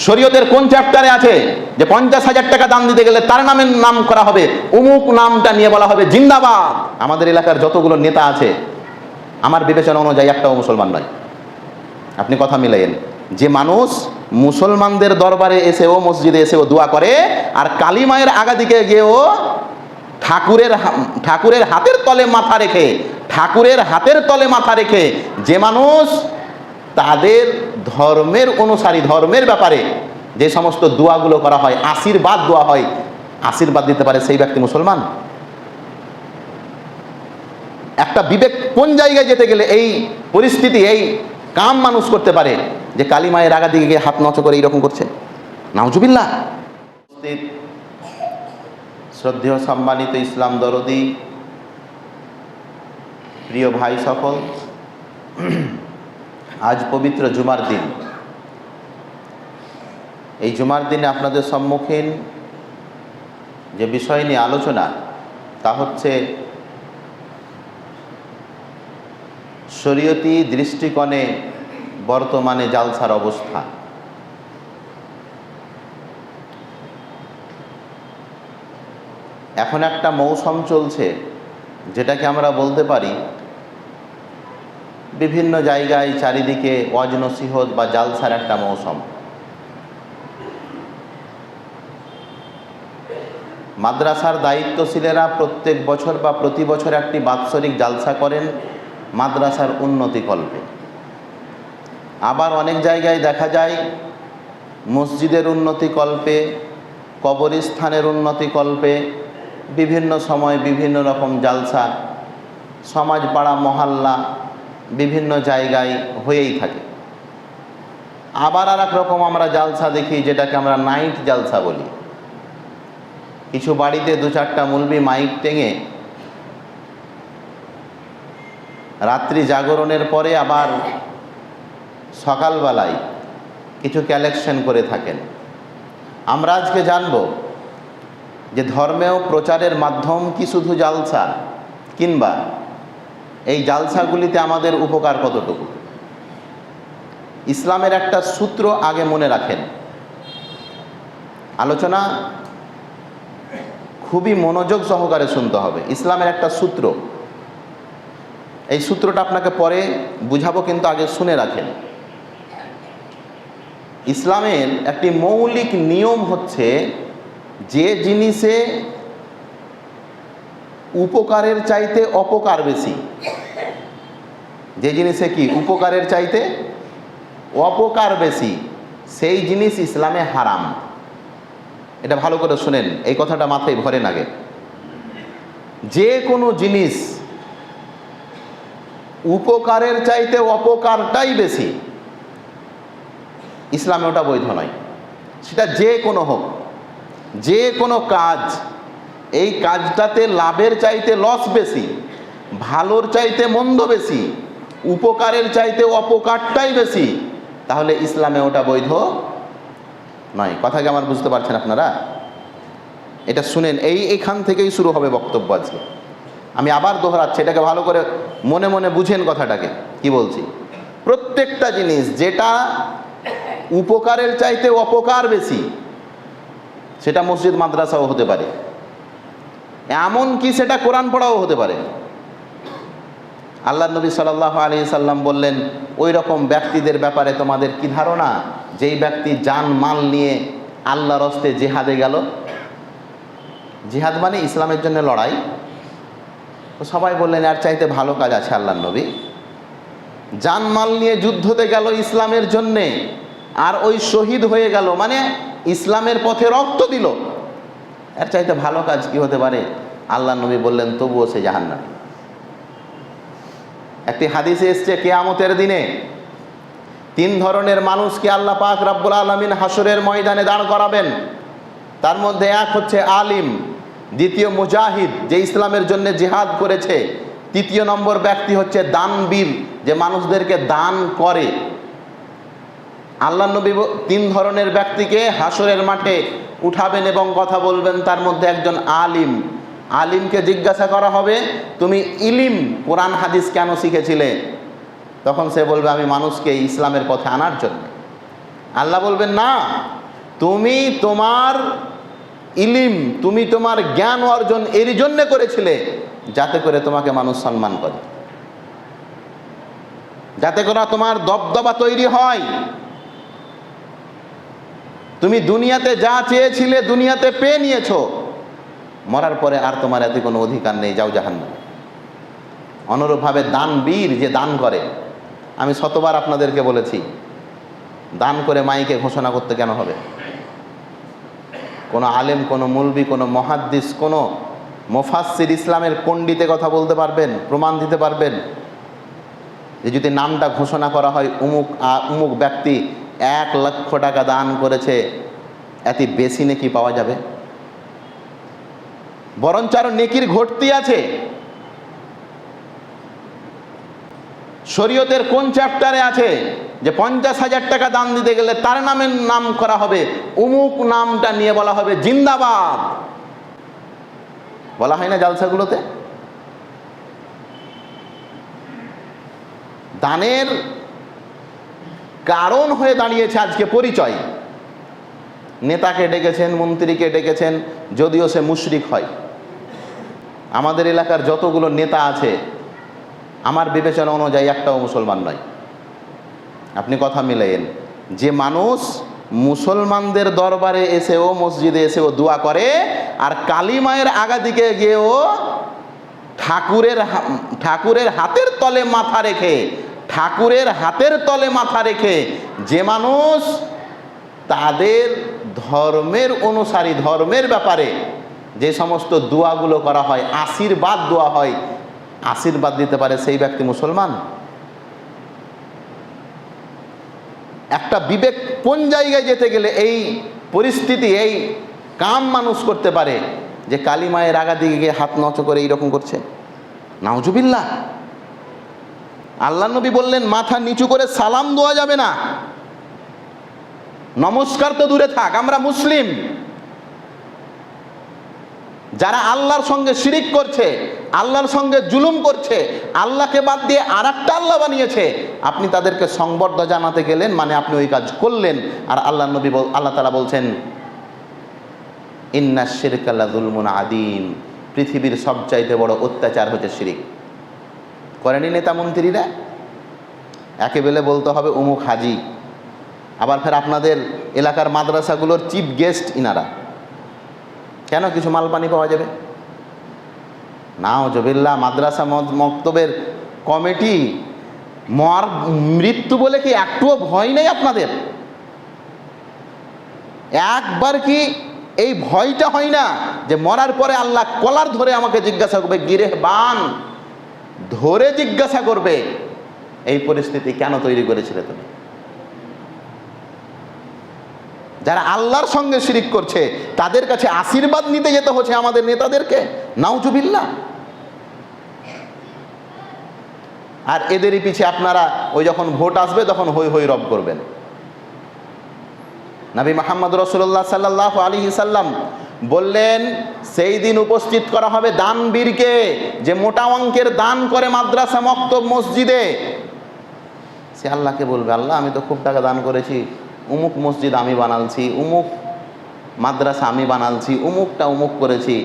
শরীয়তের কোন চ্যাপ্টারে আছে যে 50,000 টাকা দান দিতে গেলে তার নাম করা হবে, অমুক নামটা নিয়ে বলা হবে জিন্দাবাদ? আমাদের এলাকার যতগুলো নেতা আছে আমার বিবেচনা অনুযায়ী একটাও মুসলমান নয়। আপনি কথা মিলাইয়েন। যে মানুষ মুসলমানদের দরবারে এসেও, মসজিদে এসেও দোয়া করে, আর কালী মায়ের আগাদিকে গিয়েও ঠাকুরের হাতের তলে মাথা রেখে যে মানুষ তাদের ধর্মের অনুসারী, ধর্মের ব্যাপারে যে সমস্ত দোয়াগুলো করা হয়, আশীর্বাদ দোয়া হয়, আশীর্বাদ দিতে পারে, সেই ব্যক্তি মুসলমান? একটা বিবেক কোন জায়গায় যেতে গেলে এই পরিস্থিতি, এই কাম মানুষ করতে পারে যে কালী মায়ের আগা দিকে গিয়ে হাত নচ করে এইরকম করছে? নাউজুবিল্লাহ। শ্রদ্ধেয় সম্মানিত ইসলাম দরদি প্রিয় ভাই সকল, আজ পবিত্র জুমার দিন। এই জুমার দিনে আপনাদের সম্মুখীন যে বিষয় নিয়ে আলোচনা, তা হচ্ছে শরীয়তি দৃষ্টিকোণে বর্তমানে জালসার অবস্থা। এখন একটা মৌসুম চলছে, যেটাকে আমরা বলতে পারি বিভিন্ন জায়গায় চারিদিকে ওয়াজ নসিহত বা জালসার একটা মৌসুম। মাদ্রাসার দায়িত্বশীলেরা প্রত্যেক বছর বা প্রতি বছর একটি বাৎসরিক জালসা করেন মাদ্রাসার উন্নতি কল্পে। আবার অনেক জায়গায় দেখা যায় মসজিদের উন্নতি কল্পে, কবরস্থানের উন্নতি কল্পে বিভিন্ন সময় বিভিন্ন রকম জালসা সমাজ পাড়া মহল্লা বিভিন্ন জায়গায় হয়েই থাকে। আবার আর এক রকম আমরা জালসা দেখি, যেটাকে আমরা নাইট জালসা বলি। কিছু বাড়িতে 2-4টা মুলবি মাইক টেঙে রাত্রি জাগরণের পরে আবার সকালবেলায় কিছু কালেকশন করে থাকেন। আমরা আজকে জানব যে ধর্মেও প্রচারের মাধ্যম কি শুধু জালসা, কিংবা এই জালসাগুলিতে আমাদের উপকার কতটুকু। ইসলামের একটা সূত্র আগে মনে রাখেন। আলোচনা খুবই মনোযোগ সহকারে শুনতে হবে। ইসলামের একটা সূত্র, এই সূত্রটা আপনাকে পরে বুঝাবো, কিন্তু আগে শুনে রাখেন। ইসলামের একটি মৌলিক নিয়ম হচ্ছে, যে জিনিসে উপকারের চাইতে অপকার বেশি, যে জিনিসে কি উপকারের চাইতে অপকার বেশি, সেই জিনিস ইসলামে হারাম। এটা ভালো করে শুনেন, এই কথাটা মাথায় ভরেন আগে। যে কোনো জিনিস উপকারের চাইতে অপকারটাই বেশি, ইসলামে ওটা বৈধ নয়। সেটা যে কোনো হোক, যে কোনো কাজ, এই কাজটাতে লাভের চাইতে লস বেশি, ভালোর চাইতে মন্দ বেশি, উপকারের চাইতে অপকারটাই বেশি, তাহলে ইসলামে ওটা বৈধ নয়। কথা কি আমার বুঝতে পারছেন আপনারা? এটা শুনেন, এইখান থেকেই শুরু হবে বক্তব্য আজকে। আমি আবার দোহরাচ্ছি, এটাকে ভালো করে মনে মনে বুঝেন কথাটাকে কি বলছি। প্রত্যেকটা জিনিস যেটা উপকারের চাইতে অপকার বেশি, সেটা মসজিদ মাদ্রাসাও হতে পারে, এমনকি সেটা কোরআন পড়াও হতে পারে। আল্লাহ নবী সাল্লাল্লাহু আলাইহি সাল্লাম বললেন, ওই রকম ব্যক্তিদের ব্যাপারে তোমাদের কি ধারণা, যেই ব্যক্তি জান মাল নিয়ে আল্লাহর রাস্তে জিহাদে গেল। জিহাদ মানে ইসলামের জন্য লড়াই। তো সবাই বললেন, আর চাইতে ভালো কাজ আছে আল্লাহর নবী? জান মাল নিয়ে যুদ্ধতে গেল ইসলামের জন্যে, আর ওই শহীদ হয়ে গেল, মানে ইসলামের পথে রক্ত দিল, এর চাইতে ভালো কাজ কি হতে পারে? আল্লাহর নবী বললেন, তবুও সে জাহান্নামী। একটি হাদিসে এসছে, কিয়ামতের দিনে 3 ধরনের মানুষকে আল্লাহ পাক রব্বুল আলামিন হাসরের ময়দানে দাঁড় করাবেন। তার মধ্যে এক হচ্ছে আলিম, দ্বিতীয় মুজাহিদ, যে ইসলামের জন্য জিহাদ করেছে, তৃতীয় নম্বর ব্যক্তি হচ্ছে দানবীর, যে মানুষদেরকে দান করে। আল্লাহর নবী 3 ধরনের ব্যক্তিকে হাসরের মাঠে উঠাবেন এবং কথা বলবেন। তার মধ্যে একজন আলিম। আলিমকে জিজ্ঞাসা করা হবে, তুমি ইলিম কোরআন হাদিস কেন শিখেছিলে? তখন সে বলবে, আমি মানুষকে ইসলামের পথে আনার জন্য। আল্লাহ বলবেন না, তুমি তোমার ইলিম, তুমি তোমার জ্ঞান অর্জন এর জন্যে করেছিলে যাতে করে তোমাকে মানুষ সম্মান করে, যাতে করে তোমার দবদবা তৈরি হয়। তুমি দুনিয়াতে যা চেয়েছিলে দুনিয়াতে পেয়ে নিয়েছো, মরার পরে আর তোমার এতে কোনো অধিকার নেই, যাও জাহান্নামে। অনুরূপভাবে দানবীর যে দান করে, আমি শতবার আপনাদেরকে বলেছি, দান করে মাইকে ঘোষণা করতে কেন হবে? কোনো আলেম, কোনো মুলবি, কোনো মুহাদ্দিস, কোনো মুফাসসির ইসলামের পণ্ডিতে কথা বলতে পারবেন, প্রমাণ দিতে পারবেন যে যদি নামটা ঘোষণা করা হয় অমুক ব্যক্তি 1 লক্ষ টাকা দান করেছে, এতে বেশি নেকি পাওয়া যাবে? বরঞ্চ আরো নেকির ঘটতি আছে। শরীয়তের কোন চ্যাপ্টারে আছে যে 50,000 টাকা দান দিতে গেলে তার নামের নাম করা হবে, অমুক নামটা নিয়ে বলা হবে জিন্দাবাদ? বলা হয় না জালসাগুলোতে? দানের কারণ হয়ে দাঁড়িয়েছে আজকে পরিচয়। নেতাকে ডেকেছেন, মন্ত্রীকে ডেকেছেন, যদিও সে মুশরিক হয়। আমাদের এলাকার যতগুলো নেতা আছে আমার বিবেচনা অনুযায়ী একটাও মুসলমান নয়। আপনি কথা মিলাইয়েন, যে মানুষ মুসলমানদের দরবারে এসেও, মসজিদে এসেও দোয়া করে, আর কালী মায়ের আগা দিকে গিয়েও ঠাকুরের হাতের তলে মাথা রেখে, ঠাকুরের হাতের তলে মাথা রেখে যে মানুষ তাদের ধর্মের অনুসারী, ধর্মের ব্যাপারে যে সমস্ত দোয়াগুলো করা হয়, আশীর্বাদ দোয়া হয়, আশীর্বাদ দিতে পারে, সেই ব্যক্তি মুসলমান? একটা বিবেক কোন জায়গায় যেতে গেলে এই পরিস্থিতি, এই কাম মানুষ করতে পারে যে কালী মায়ের আগা দিকে গিয়ে হাত নচ করে এইরকম করছে? নাউজুবিল্লাহ। আল্লাহ নবী বললেন মাথা নিচু করে সালাম দেওয়া যাবে না, নমস্কার তো দূরে থাক, আমরা মুসলিম। যারা আল্লাহর সঙ্গে শিরিক করছে, আল্লাহর সঙ্গে জুলুম করছে, আল্লাহকে বাদ দিয়ে আরেকটা আল্লাহ বানিয়েছে, আপনি তাদেরকে সংবর্ধনা জানাতে গেলেন, মানে আপনি ওই কাজ করলেন। আর আল্লাহ নবী, আল্লাহ তাআলা বলছেন ইন্নাশ শিরকা লাযুলমুন আযীম, পৃথিবীর সবচাইতে বড় অত্যাচার হচ্ছে শিরিক। করেনি নেতা মন্ত্রীরা? একে বেলে বলতে হবে অমুক হাজি, আবার ফের আপনাদের এলাকার মাদ্রাসাগুলোর চিফ গেস্ট ইনারা। কেন? কিছু মাল পানি পাওয়া যাবে? নাউজুবিল্লাহ। মাদ্রাসা মক্তবের কমিটি, মৃত্যু বলে কি একটুও ভয় নেই আপনাদের? একবার কি এই ভয়টা হয় না যে মরার পরে আল্লাহ কলার ধরে আমাকে জিজ্ঞাসা করবে, গিরেহবান ধরে জিজ্ঞাসা করবে, এই পরিস্থিতি কেন তৈরি করেছিলে তুমি? যারা আল্লাহর সঙ্গে শিরিক করছে তাদের কাছে আশীর্বাদ নিতে যেতে হচ্ছে আমাদের নেতাদেরকে, নাউজুবিল্লাহ। আর এদেরই পিছে আপনারা ওই যখন ভোট আসবে তখন হই হই রব করবেন। নবী মুহাম্মদ রাসূলুল্লাহ সাল্লাল্লাহু আলাইহি সাল্লাম বললেন সেই দিন উপস্থিত করা হবে দানবীরকে, যে মোটা অঙ্কের দান করে মাদ্রাসা, মক্তব, মসজিদে। সে আল্লাহকে বলবে, আল্লাহ আমি তো খুব টাকা দান করেছি, উমুক মসজিদ আমি বানালছি, উমুক মাদ্রাসা আমি বানালছি, উমুকটা উমুক করেছি।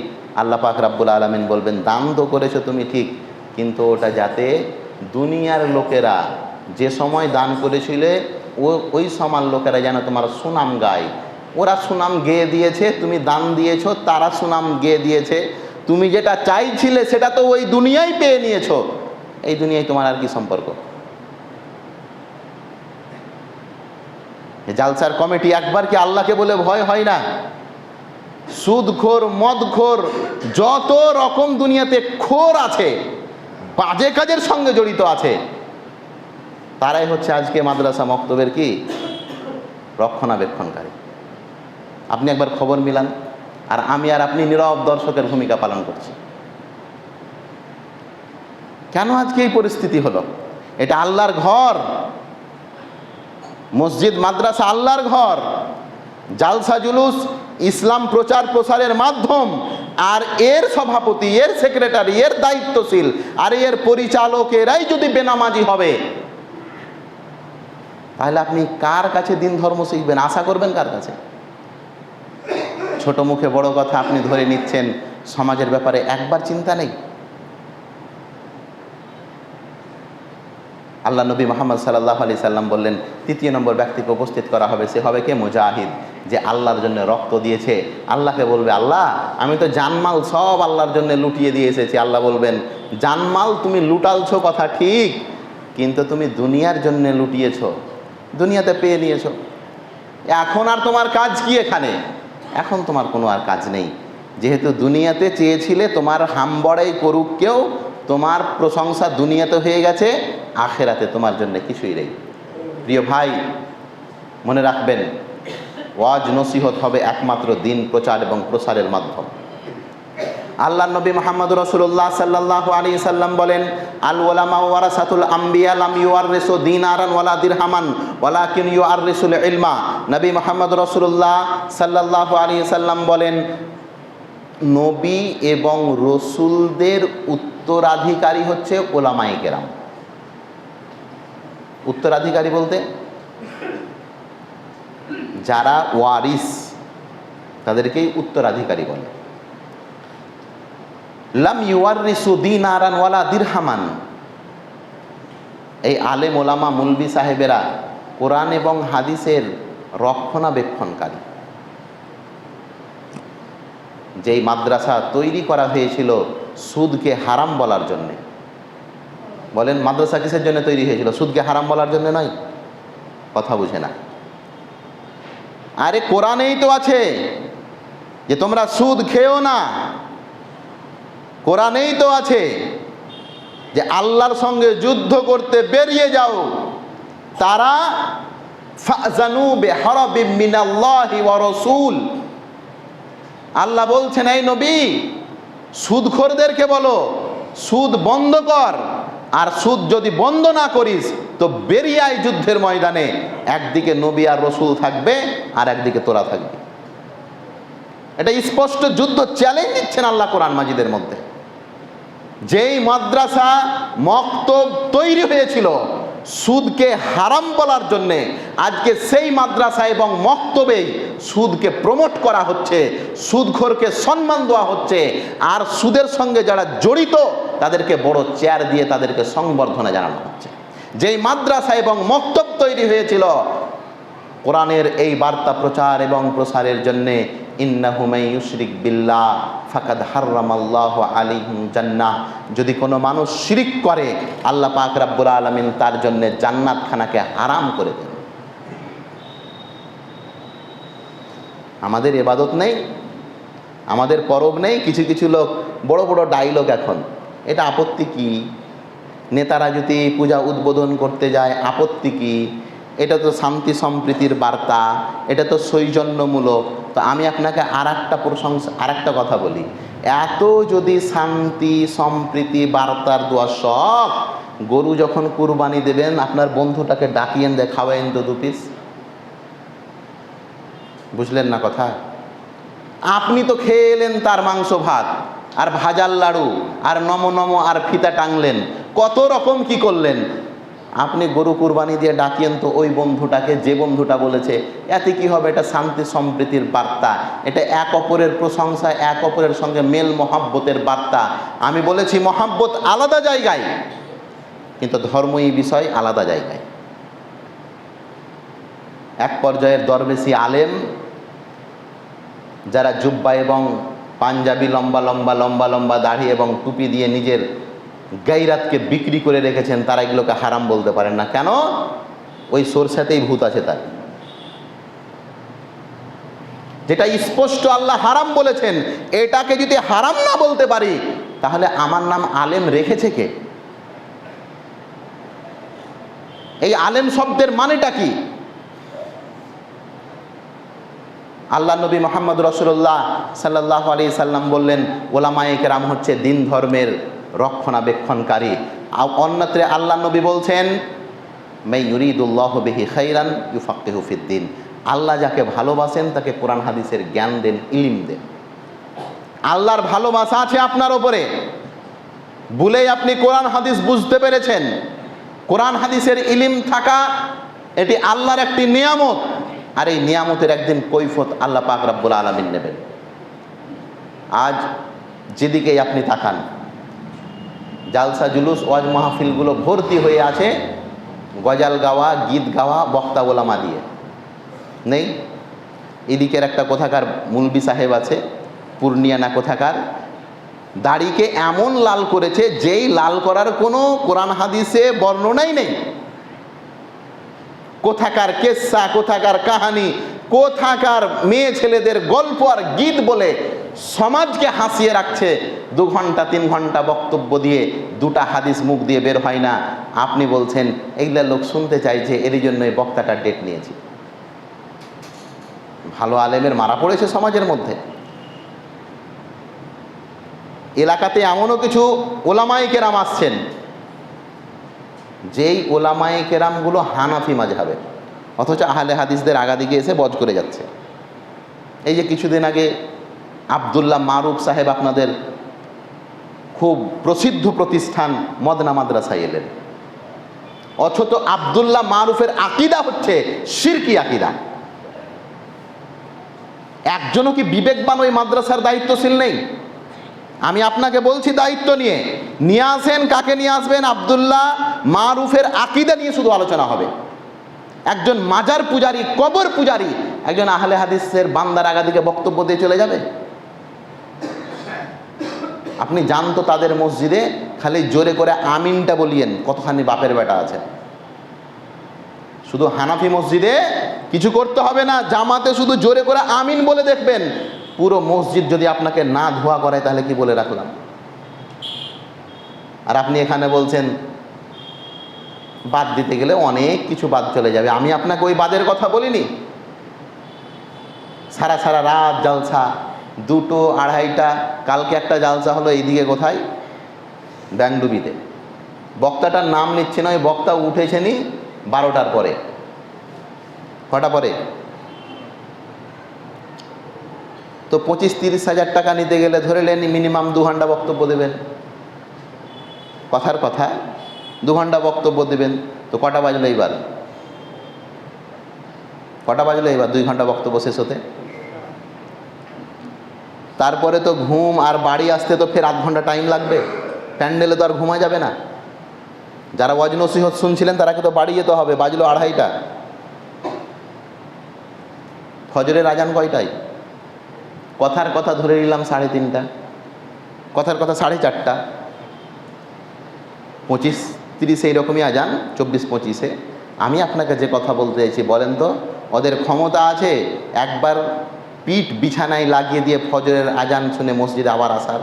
আল্লাহ পাক রাব্বুল আলামিন বলবেন, দান তো করেছো তুমি ঠিক, কিন্তু ওটা যাতে দুনিয়ার লোকেরা যে সময় দান করেছিলে ওই সময় লোকেরা যেন তোমার সুনাম গায়। ওরা সুনাম গেয়ে দিয়েছে, তুমি দান দিয়েছো, তারা সুনাম গেয়ে দিয়েছে। তুমি যেটা চাইছিলে সেটা তো ওই দুনিয়ায় পেয়ে নিয়েছো, এই দুনিয়ায় তোমার আর কি সম্পর্ক? জালসার কমিটি একবার কি আল্লাহকে বলে ভয় হয় না? সুদখোর, মদখোর, যত রকম দুনিয়াতে খোর আছে, বাজে কাজের সঙ্গে জড়িত আছে, তারাই হচ্ছে আজকে মাদ্রাসা মক্তবের কি রক্ষণাবেক্ষণকারী। আপনি একবার খবর মিলান, আর আমি আর আপনি নীরব দর্শকের ভূমিকা পালন করছি। কেন আজকে এই পরিস্থিতি হলো? এটা আল্লাহর ঘর, মসজিদ মাদ্রাসা আল্লাহর ঘর। জালসা জুলুস ইসলাম প্রচার প্রসারের মাধ্যম, আর এর সভাপতি, এর সেক্রেটারি, এর দায়িত্বশীল আর এর পরিচালকেরাই যদি বেনামাজি হবে, তাহলে আপনি কার কাছে দিন ধর্ম শিখবেন, আশা করবেন কার কাছে? ছোট মুখে বড় কথা আপনি ধরে নিচ্ছেন, সমাজের ব্যাপারে একবার চিন্তা নেই। আল্লাহ নবী মুহাম্মদ সাল্লাল্লাহু আলাইহি সাল্লাম বললেন, তৃতীয় নম্বর ব্যক্তিকে উপস্থিত করা হবে, সে হবে কে? মুজাহিদ, যে আল্লাহর জন্য রক্ত দিয়েছে। আল্লাহকে বলবে, আল্লাহ আমি তো জানমাল সব আল্লাহর জন্য লুটিয়ে দিয়ে এসেছি। আল্লাহ বলবেন, জানমাল তুমি লুটালছো কথা ঠিক, কিন্তু তুমি দুনিয়ার জন্য লুটিয়েছো, দুনিয়াতে পেয়ে নিয়েছো। এখন আর তোমার কাজ কি এখানে? এখন তোমার কোনো আর কাজ নেই। যেহেতু দুনিয়াতে চেয়েছিলে তোমার হামবড়াই করুক কেউ, তোমার প্রশংসা দুনিয়াতে হয়ে গেছে, আখেরাতে তোমার জন্য কিছুই নেই। প্রিয় ভাই, মনে রাখবেন, ওয়াজ নসিহত হবে একমাত্র দিন প্রচার এবং প্রসারের মাধ্যম। আল্লাহ নবী মুহাম্মদ রাসূলুল্লাহ সাল্লাল্লাহু আলাইহি সাল্লাম বলেন, আল উলামা ওয়ারাসাতুল আম্বিয়া লাম ইউয়াররিসু দিনারান ওয়ালা দিরহামান ওয়ালাকিন ইউয়াররিসুল ইলমা। নবী মুহাম্মদ রাসূলুল্লাহ সাল্লাল্লাহু আলাইহি সাল্লাম বলেন, নবী এবং রসুলদের উত্তরাধিকারী হচ্ছে ওলামায়ে কেরাম। উত্তরাধিকারী বলতে যারা ওয়ারিস, তাদেরকেই উত্তরাধিকারী বলে। লাম ইউয়াররিসু দিনারান ওয়ালা দিরহামান। এই আলেম ওলামা মুলবি সাহেবেরা কোরআন এবং হাদিসের রক্ষণাবেক্ষণকারী। যেই মাদ্রাসা তৈরি করা হয়েছিল সুদকে হারাম বলার জন্যে, বলেন মাদ্রাসা কিসের জন্য তৈরি হয়েছিল? সুদকে হারাম বলার জন্য নয়। কথা বুঝে না। আরে কোরআনেই তো আছে যে তোমরা সুদ খেও না। কোরআনেই তো আছে যে আল্লাহর সঙ্গে যুদ্ধ করতে বেরিয়ে যাও, তারা ফাজানু বিহারাবিম মিনাল্লাহি ওয়া রাসূল। আল্লাহ বলছেন, এই নবী সুদখোরদেরকে বলো সুদ বন্ধ কর, আর সুদ যদি বন্ধ না করিস তো বেরিয়ে আয় যুদ্ধের ময়দানে। একদিকে নবী আর রসুল থাকবে, আর একদিকে তোরা থাকবি। এটা স্পষ্ট যুদ্ধ চ্যালেঞ্জ দিচ্ছেন আল্লাহ কোরআন মাজিদের মধ্যে। যেই মাদ্রাসা মক্তব তৈরি হয়েছিল সুদকে হারাম বলার জন্যে, আজকে সেই মাদ্রাসা এবং মক্তবেই সুদকে প্রমোট করা হচ্ছে, সুদখোরকে সম্মান দেওয়া হচ্ছে, আর সুদের সঙ্গে যারা জড়িত তাদেরকে বড় চেয়ার দিয়ে তাদেরকে সংবর্ধনা জানানো হচ্ছে। যেই মাদ্রাসা এবং মক্তব তৈরি হয়েছিল কোরআনের এই বার্তা প্রচার এবং প্রসারের জন্যে, ইন্নাহু মান ইউশরিক বিল্লাহ ফাকাদ হারামাল্লাহু আলাইহিল জান্নাহ। যদি কোনো মানুষ শিরিক করে, আল্লাহ পাক রব্বুল আলামিন তার জন্য জান্নাতখানাকে হারাম করে দেন। আমাদের ইবাদত নেই, আমাদের পরব নেই, কিছু কিছু লোক বড় বড় ডায়লগ এখন। এটা আপত্তি কি? নেতারা যদি পূজা উদ্বোধন করতে যায়, আপত্তি কি? এটা তো শান্তি সম্প্রীতির বার্তা, এটা তো সৌজন্যমূলক। তো আমি আপনাকে আর একটা কথা বলি, এত যদি শান্তি সম্প্রীতি বার্তার দোয়া সব, গরু যখন কুরবানি দেবেন আপনার বন্ধুটাকে ডাকিয়েন, দে খাওয়াইন তো 2 পিস। বুঝলেন না কথা? আপনি তো খেয়ে এলেন তার মাংস ভাত আর ভাজার লাড়ু আর নমো নমো আর ফিতা টাঙলেন, কত রকম কি করলেন। আপনি গরু কুরবানি দিয়ে ডাকিয়েন তো ওই বন্ধুটাকে, যে বন্ধুটা বলেছে। এতে কি হবে? এটা শান্তি সম্প্রীতির বার্তা, এটা এক অপরের প্রশংসা, এক অপরের সঙ্গে মেল মহাব্বতের বার্তা। আমি বলেছি মহাব্বত আলাদা জায়গায়, কিন্তু ধর্মই বিষয় আলাদা জায়গায়। এক পর্যায়ের দরবেশি আলেম যারা জুব্বা এবং পাঞ্জাবি, লম্বা লম্বা লম্বা লম্বা দাড়ি এবং টুপি দিয়ে নিজের গায়রাতকে বিক্রি করে রেখেছেন, তারা এগুলোকে হারাম বলতে পারেন না। কেন? ওই সরষেতেই ভূত আছে তার। যেটা স্পষ্ট আল্লাহ হারাম বলেছেন, এটাকে যদি হারাম না বলতে পারি, তাহলে আমার নাম আলেম রেখেছে কে? এই আলেম শব্দের মানেটা কি? আল্লাহ নবী মুহাম্মদ রাসূলুল্লাহ সাল্লাল্লাহু আলাইহি সাল্লাম বললেন, ওলামায়ে কেরাম হচ্ছে দিন ধর্মের রক্ষণাবেক্ষণকারী। অন্যত্রে আল্লাহ নবী বলছেন, মা ইউরিদুল্লাহু বিহি খাইরান ইউফাক্কিহু ফিদ্দিন। আল্লাহ যাকে ভালোবাসেন তাকে কোরআন হাদিসের জ্ঞান দেন, ইলম দেন। আল্লাহর ভালোবাসা আছে আপনার ওপরে, বলেই আপনি কোরআন হাদিস বুঝতে পেরেছেন। কোরআন হাদিসের ইলম থাকা এটি আল্লাহর একটি নিয়ামত, আর এই নিয়ামতের একদিন কৈফত আল্লাহ পাক রব্বুল আলামিন নেবেন। আজ যেদিকেই আপনি তাকান, জালসা জুলুস ওয়াজ মাহফিলগুলো ভর্তি হয়ে আছে গজাল গাওয়া, গীত গাওয়া, বক্তা ওলামা দিয়ে। নেই? এদিকের একটা কোথাকার মুলবি সাহেব আছে, পূর্ণিয়া না কোথাকার, দাড়িকে এমন লাল করেছে যেই লাল করার কোনো কোরআন হাদিসে বর্ণনাই নেই। কোথাকার কেসা, কোথাকার কাহানি, কোথাকার মেয়ে ছেলেদের গল্প আর গীত বলে সমাজকে হাসিয়ে রাখছে। 2 ঘন্টা 3 ঘন্টা বক্তব্য দিয়ে 2টা হাদিস মুখ দিয়ে বের হয় না। আপনি বলছেন এইগুলা লোক শুনতে চাইছে, এরই জন্য এই বক্তাটার ডেট নিয়েছি। ভালো আলেমের মারা পড়েছে সমাজের মধ্যে। এলাকাতে এমনও কিছু ওলামায়ে কেরাম আসছেন, যেই ওলামায়ে কেরামগুলো হানাফি মাযহাবের, অথচ আহলে হাদিসদের আগাদিকে এসে বজ করে যাচ্ছে। এই যে কিছুদিন আগে আব্দুল্লাহ মারুফ সাহেব আপনাদের খুব প্রসিদ্ধ প্রতিষ্ঠান মদনা মাদ্রাসায় এলেন, অথচ আব্দুল্লাহ মারুফের আকীদা হচ্ছে শিরকি আকীদা। একজনও কি বিবেকবান ওই মাদ্রাসার দায়িত্বশীল নেই? আমি আপনাকে বলছি দায়িত্ব নিয়ে আসেন। কাকে নিয়ে আসবেন? আব্দুল্লাহ মারুফের আকীদা নিয়ে শুধু আলোচনা হবে। একজন মাজার পূজারী, কবর পূজারী, একজন আহলে হাদিসের বান্দার আগাদিকে বক্তব্য দিয়ে চলে যাবে? আপনি জানতো তাদের মসজিদে খালি জোরে করে আমিনটা বলিয়েন, কতখানি বাপের বেটা আছে। শুধু হানাফি মসজিদে কিছু করতে হবে না, জামাতে শুধু জোরে করে আমিন বলে দেখবেন। পুরো মসজিদ যদি আপনাকে না ধোয়া করে তাহলে কি বলে রাখলাম? আর আপনি এখানে বলছেন বাদ দিতে গেলে অনেক কিছু বাদ চলে যাবে। আমি আপনাকে ওই বাদের কথা বলিনি। সারা সারা রাত জালসা, 2টো 2:30টা, কালকে একটা জালসা হলো এইদিকে কোথায়, ব্যাংডুবিতে। বক্তাটার নাম নিচ্ছে না, ওই বক্তা উঠেছেনি 12টার পরে। কটা পরে? তো 25-30 হাজার টাকা নিতে গেলে ধরে নেন মিনিমাম 2 ঘন্টা বক্তব্য দেবেন। কথার কথা 2 ঘন্টা বক্তব্য দেবেন। তো কটা বাজলো এইবার? কটা বাজলো এইবার 2 ঘন্টা বক্তব্য শেষ হতে? তারপরে তো ঘুম, আর বাড়ি আসতে তো ফের 8 ঘন্টা টাইম লাগবে। প্যান্ডেলে তো আর ঘুমা যাবে না। যারা ওয়াজ নসিহত শুনছিলেন তারাকে তো বাড়ি যেতে হবে। বাজলো 2:30টা। ফজরের আজান কয়টায়? কথার কথা ধরে নিলাম 3:30টা, কথার কথা 4:30টা, 25-30 এইরকমই আজান, 24-25-এ। আমি আপনাকে যে কথা বলতে চাইছি, বলেন তো ওদের ক্ষমতা আছে একবার পিঠ বিছানায় লাগিয়ে দিয়ে ফজরের আজান শুনে মসজিদে আবার আসার?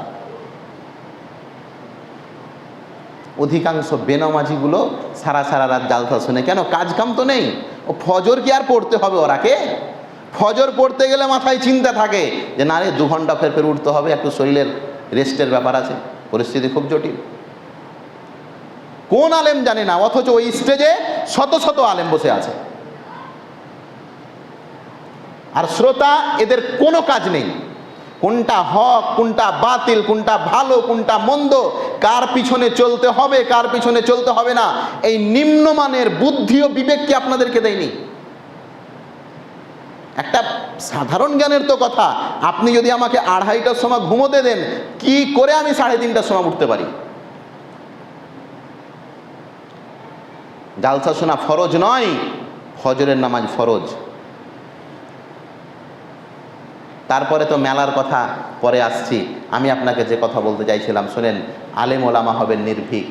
অধিকাংশ বেনামাজিগুলো সারা সারা রাত জালসা শুনে কেন? কাজ কাম তো নেই। ও ফজর কি আর পড়তে হবে ওরাকে? ফজর পড়তে গেলে মাথায় চিন্তা থাকে যে না রে 2 ঘন্টা ফের উঠতে হবে, একটু শরীরের রেস্টের ব্যাপার আছে। পরিস্থিতি খুব জটিল। কোন আলেম জানে না, অথচ ওই স্টেজে শত শত আলেম বসে আছে। আর শ্রোতা, এদের কোনো কাজ নেই। কোনটা হক, কোনটা বাতিল, কোনটা ভালো, কোনটা মন্দ, কার পিছনে চলতে হবে, কার পিছনে চলতে হবে না, এই নিম্নমানের বুদ্ধি ও বিবেক কি আপনাদেরকে দেয়নি? একটা সাধারণ জ্ঞানের তো কথা। আপনি যদি আমাকে 2:30টার সময় ঘুমোতে দেন, কি করে আমি 3:30টার সময় উঠতে পারি? জালসা শোনা ফরজ নয়, ফজরের নামাজ ফরজ। তারপরে তো মেলার কথা পরে আসছি। আমি আপনাকে যে কথা বলতে চাইছিলাম শোনেন, আলেম ওলামা হবেন নির্ভীক।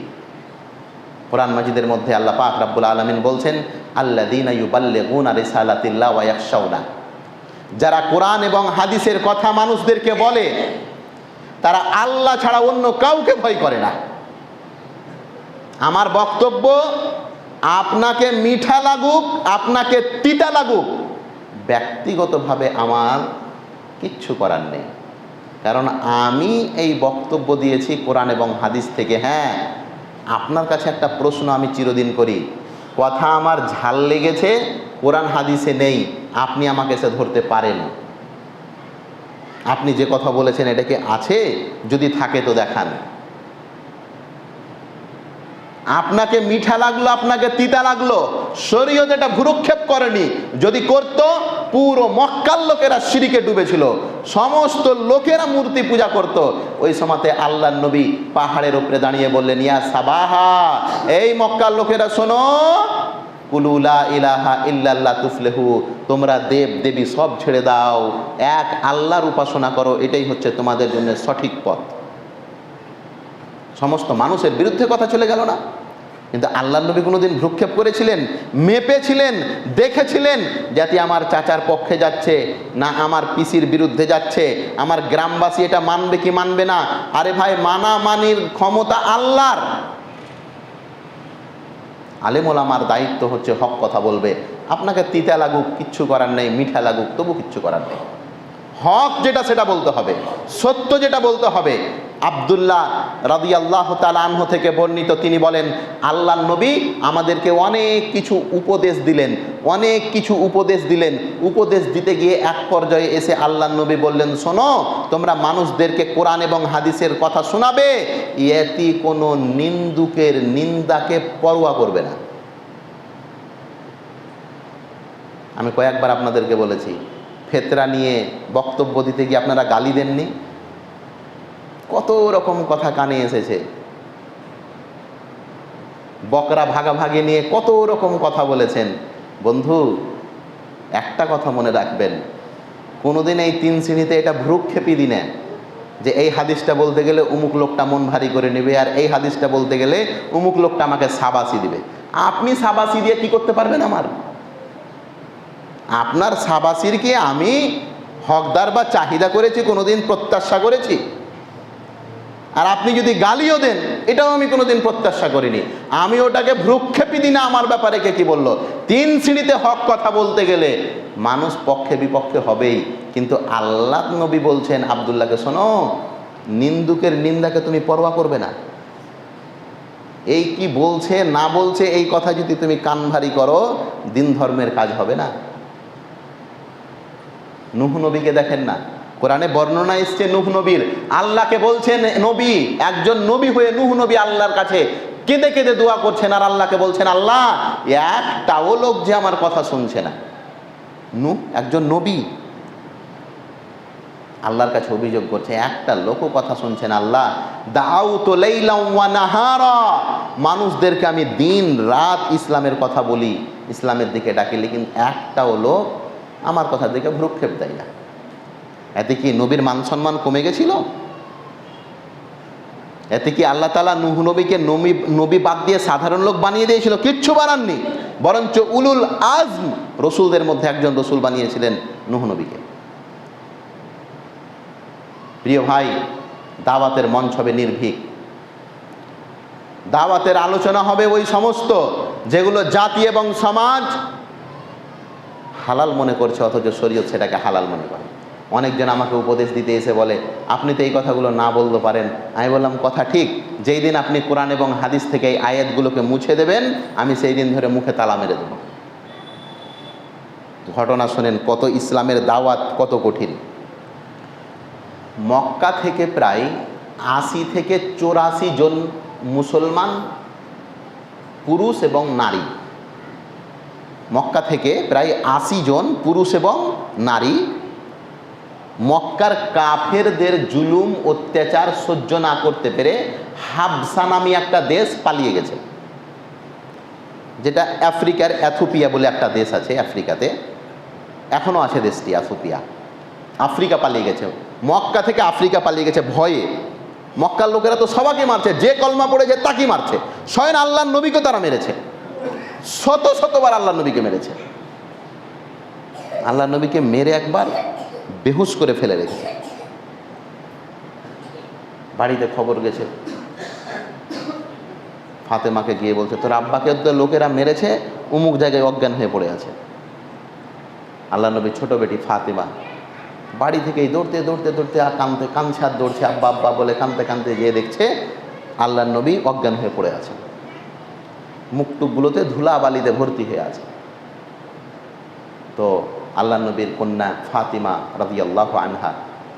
কোরআন মাজিদের মধ্যে আল্লাহ পাক রব্বুল আলামিন বলছেন, আল্লাযীনা ইউবাল্লিগুনা রিসালাতিল্লাহ ওয়া ইয়াখশাউনা, যারা কোরআন এবং হাদিসের কথা মানুষদেরকে বলে তারা আল্লাহ ছাড়া অন্য কাউকে ভয় করে না। আমার বক্তব্য আপনাকে মিঠা লাগুক, আপনাকে তিতা লাগুক, ব্যক্তিগতভাবে আমার কিচ্ছু করার নেই। কারণ আমি এই বক্তব্য দিয়েছি কোরআন এবং হাদিস থেকে। হ্যাঁ, আপনার কাছে একটা প্রশ্ন আমি চিরদিন করি, কথা আমার ঝাল লেগেছে, কোরআন হাদিসে নেই, আপনি আমাকে এসে ধরতে পারেন? আপনি যে কথা বলেছেন এটা কি আছে? যদি থাকে তো দেখান। আপনাকে মিঠা লাগলো, আপনাকে তিতা লাগলো, শরীয়ত এটা ভ্রুক্ষেপ করেনি। যদি করত, পুরো মক্কার লোকেরা শিরকে ডুবেছিল, সমস্ত লোকেরা মূর্তি পূজা করত। ওই সময়তে আল্লাহর নবী পাহাড়ের উপরে দাঁড়িয়ে বললেন, ইয়া সাবাহা, এই মক্কার লোকেরা শোনো, কুলু লা ইলাহা ইল্লাল্লাহ তুফলিহু, তোমরা দেব দেবী সব ছেড়ে দাও, এক আল্লাহর উপাসনা করো, এটাই হচ্ছে তোমাদের জন্য সঠিক পথ। সমস্ত মানুষের বিরুদ্ধে কথা চলে গেল না? কিন্তু আল্লাহর নবী কোনোদিন ভ্রুক্ষেপ করেছিলেন? মেপেছিলেন, দেখেছিলেন যাতে আমার চাচার পক্ষে যাচ্ছে না আমার পিসির বিরুদ্ধে যাচ্ছে, আমার গ্রামবাসী এটা মানবে কি মানবে না? আরে ভাই, মানামানির ক্ষমতা আল্লাহর। আলেম ওলামার দায়িত্ব হচ্ছে হক কথা বলবে। আপনাকে তিতা লাগুক কিচ্ছু করার নেই, মিঠা লাগুক তবু কিচ্ছু করার নেই। হক যেটা সেটা বলতে হবে, সত্য যেটা বলতে হবে। আব্দুল্লাহ রাদিয়াল্লাহু তাআলা আনহু থেকে বর্ণিত, তিনি বলেন, আল্লাহর নবী আমাদেরকে অনেক কিছু উপদেশ দিলেন, অনেক কিছু উপদেশ দিলেন। উপদেশ দিতে গিয়ে এক পর্যায়ে এসে আল্লাহর নবী বললেন, শোনো, তোমরা মানুষদেরকে কোরআন এবং হাদিসের কথা শোনাবে, এটি কোনো নিন্দুকের নিন্দাকে পরোয়া করবে না। আমি কয়েকবার আপনাদেরকে বলেছি, ফেতরা নিয়ে বক্তব্য দিতে গিয়ে আপনারা গালি দেননি? কত রকম কথা কানে এসেছে। বকরা ভাগাভাগি নিয়ে কত রকম কথা বলেছেন। বন্ধু, একটা কথা মনে রাখবেন, কোনোদিন এই 3 শ্রেণীতে এটা ভ্রুক্ষেপই দিনে যে এই হাদিসটা বলতে গেলে অমুক লোকটা মন ভারী করে নেবে, আর এই হাদিসটা বলতে গেলে অমুক লোকটা আমাকে সাবাসি দিবে। আপনি সাবাসি দিয়ে কি করতে পারবেন? আপনার সাবাসির কি আমি হকদার বা চাহিদা করেছি, কোনোদিন প্রত্যাশা করেছি? আর আপনি যদি গালিও দেন, এটাও আমি কোনোদিন প্রত্যাশা করিনি। আমি ওটাকে ভ্রুক্ষেপই দিই না আমার ব্যাপারে কে কি বলল। 3 শ্রেণীতে হক কথা বলতে গেলে মানুষ পক্ষে বিপক্ষে হবেই, কিন্তু আল্লাহ নবী বলছেন আব্দুল্লাহকে, শোনো, নিন্দুকের নিন্দাকে তুমি পরোয়া করবে না। এই কি বলছে না বলছে এই কথা যদি তুমি কান ভারী করো, দিন ধর্মের কাজ হবে না। নূহ নবীকে দেখেন না, কোরআনে বর্ণনা এসছে নূহ নবীর। আল্লাহকে বলছেন নবী, একজন নবী হয়ে নূহ নবী আল্লাহর কাছে কেঁদে কেঁদে দোয়া করছেন, আর আল্লাহকে বলছেন, আল্লাহ, একটাও লোক যে আমার কথা শুনছে না। নূহ একজন নবী, আল্লাহর কাছে অভিযোগ করছে, একটা লোকও কথা শুনছে না। আল্লাহ, দাউতু লাইলাম ওয়া নাহারা, মানুষদেরকে আমি দিন রাত ইসলামের কথা বলি, ইসলামের দিকে ডাকি, কিন্তু একটাও লোক আমার কথার দিকে ভ্রুক্ষেপ দেয় না। এতে কি নবীর মান সম্মান কমে গেছিল? এতে কি আল্লাহ তাআলা নূহ নবীকে নবী বাদ দিয়ে সাধারণ লোক বানিয়ে দিয়েছিল? কিচ্ছু বানাননি, বরঞ্চ উলুল আজম রসুলদের মধ্যে একজন রসুল বানিয়েছিলেন নূহ নবীকে। প্রিয় ভাই, দাওয়াতের মঞ্চ হবে নির্ভীক। দাওয়াতের আলোচনা হবে ওই সমস্ত যেগুলো জাতি এবং সমাজ হালাল মনে করছে, অথচ শরীয়ত সেটাকে হালাল মনে করে। অনেকজন আমাকে উপদেশ দিতে এসে বলে, আপনি তো এই কথাগুলো না বলতে পারেন। আমি বললাম, কথা ঠিক, যেই দিন আপনি কোরআন এবং হাদিস থেকে এই আয়াতগুলোকে মুছে দেবেন, আমি সেই দিন ধরে মুখে তালা মেরে দেব। ঘটনা শোনেন, কত ইসলামের দাওয়াত কত কঠিন। মক্কা থেকে প্রায় 80 থেকে 84 জন মুসলমান পুরুষ এবং নারী, মক্কা থেকে প্রায় 80 জন পুরুষ এবং নারী মক্কার কাফেরদের জুলুম অত্যাচার সহ্য না করতে পেরে হাবসা নামী একটা দেশ পালিয়ে গেছে, যেটা আফ্রিকার এথিওপিয়া বলে একটা দেশ আছে আফ্রিকাতে, এখনো আছে দেশটি এথিওপিয়া। আফ্রিকা পালিয়ে গেছে, মক্কা থেকে আফ্রিকা পালিয়ে গেছে ভয়ে। মক্কার লোকেরা তো সবাইকে মারছে, যে কলমা পড়েছে তাকে মারছে। স্বয়ং আল্লাহর নবীকে তারা মেরেছে, শতবার আল্লাহর নবীকে মেরেছে। আল্লাহর নবীকে মেরে একবার বেহুশ করে ফেলে রেখেছে। বাড়িতে খবর গেছে, ফাতেমাকে গিয়ে বলছে, তোর আব্বাকে তো লোকেরা মেরেছে, অমুক জায়গায় অজ্ঞান হয়ে পড়ে আছে। আল্লাহর নবীর ছোট বেটি ফাতেমা বাড়ি থেকেই দৌড়তে আর কাঁদছে আর দৌড়ছে, আব্বা আব্বা বলে কাঁদতে গিয়ে দেখছে আল্লাহর নবী অজ্ঞান হয়ে পড়ে আছে, মুখটুকগুলোতে ধুলা বালিতে ভর্তি হয়ে আছে। তো আল্লাহর নবীর কন্যা ফাতিমা রাদিয়াল্লাহু আনহা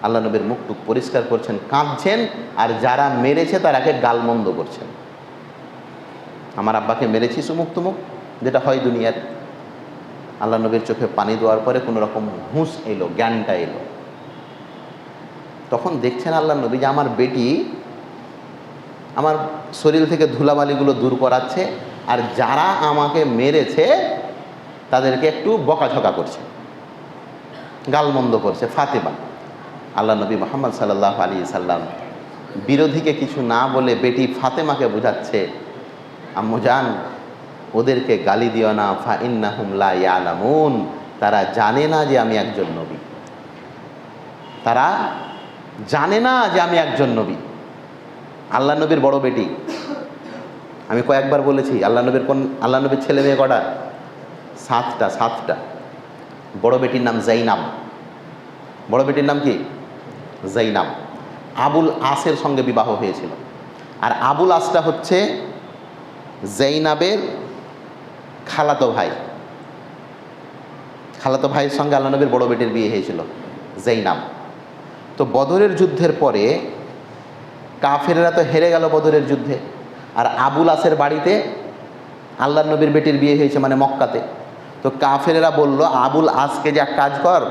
আল্লাহ নবীর মুখটুক পরিষ্কার করছেন, কাঁদছেন, আর যারা মেরেছে তারাকে গালমন্দ করছেন। আমার আব্বাকে মেরেছি সুমুক তুমুক, যেটা হয় দুনিয়ার। আল্লাহ নবীর চোখে পানি দেওয়ার পরে কোনো রকম হুঁশ এলো, জ্ঞানটা এলো। তখন দেখছেন আল্লাহ নবী যে আমার বেটি আমার শরীর থেকে ধুলাবালিগুলো দূর করাচ্ছে, আর যারা আমাকে মেরেছে তাদেরকে একটু বকাঝকা করছে, গালমন্দ করছে। ফাতেমা, আল্লাহ নবী মুহাম্মদ সাল্লাল্লাহু আলাইহি সাল্লাম বিরোধীকে কিছু না বলে বেটি ফাতেমাকে বোঝাচ্ছে, আম্মু জান, ওদেরকে গালি দিও না, ফা ইন্নাহুম লা ইয়ালামুন, তারা জানে না যে আমি একজন নবী, তারা জানে না যে আমি একজন নবী। আল্লাহ নবীর বড় বেটি, আমি কয়েকবার বলেছি আল্লাহ নবীর ছেলে মেয়ে কটা? 7টা। বড় বেটির নাম জাইনাব। বড় বেটির নাম কি? জাইনাব। আবুল আসের সঙ্গে বিবাহ হয়েছিল, আর আবুল আসটা হচ্ছে জাইনাবের খালাতো ভাই। খালাতো ভাইয়ের সঙ্গে আল্লাহ নবীর বড় বেটির বিয়ে হয়েছিল, জাইনাব। তো বদরের যুদ্ধের পরে কাফেররা তো হেরে গেল বদরের যুদ্ধে, আর আবুল আসের বাড়িতে আল্লাহ নবীর বেটির বিয়ে হয়েছে, মানে মক্কাতে। তো কাফেরেরা বলল, আবুল আসকে যে এক কাজ কর,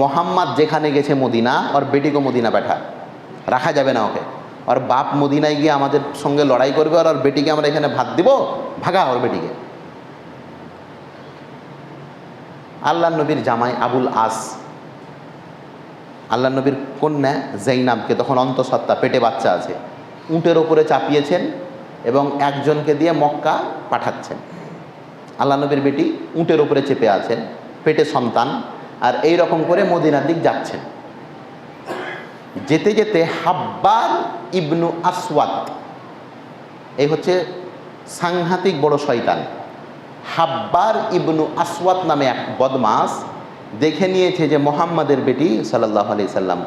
মোহাম্মদ যেখানে গেছে মদিনা, ওর বেটিকে মদিনা পাঠা, রাখা যাবে না ওকে। ওর বাপ মদিনায় গিয়ে আমাদের সঙ্গে লড়াই করবে, আর ওর বেটিকে আমরা এখানে ভাত দিব, ভাগা ওর বেটিকে। আল্লাহ নবীর জামাই আবুল আস আল্লাহ নবীর কন্যা জাইনাবকে, তখন অন্তঃসত্ত্বা, পেটে বাচ্চা আছে, উটের ওপরে চাপিয়েছেন এবং একজনকে দিয়ে মক্কা পাঠাচ্ছেন। আল্লাহ নবীর বেটি উটের ওপরে চেপে আছেন, পেটে সন্তান, আর এই রকম করে মদিনার দিক যাচ্ছেন। যেতে যেতে হাব্বার ইবনু আসওয়াদ, এই হচ্ছে সাংঘাতিক বড় শয়তান, হাব্বার ইবনু আসওয়াদ নামে এক বদমাস দেখে নিয়েছে যে মোহাম্মদের বেটি সাল্লাল্লাহু আলাইহি সাল্লাম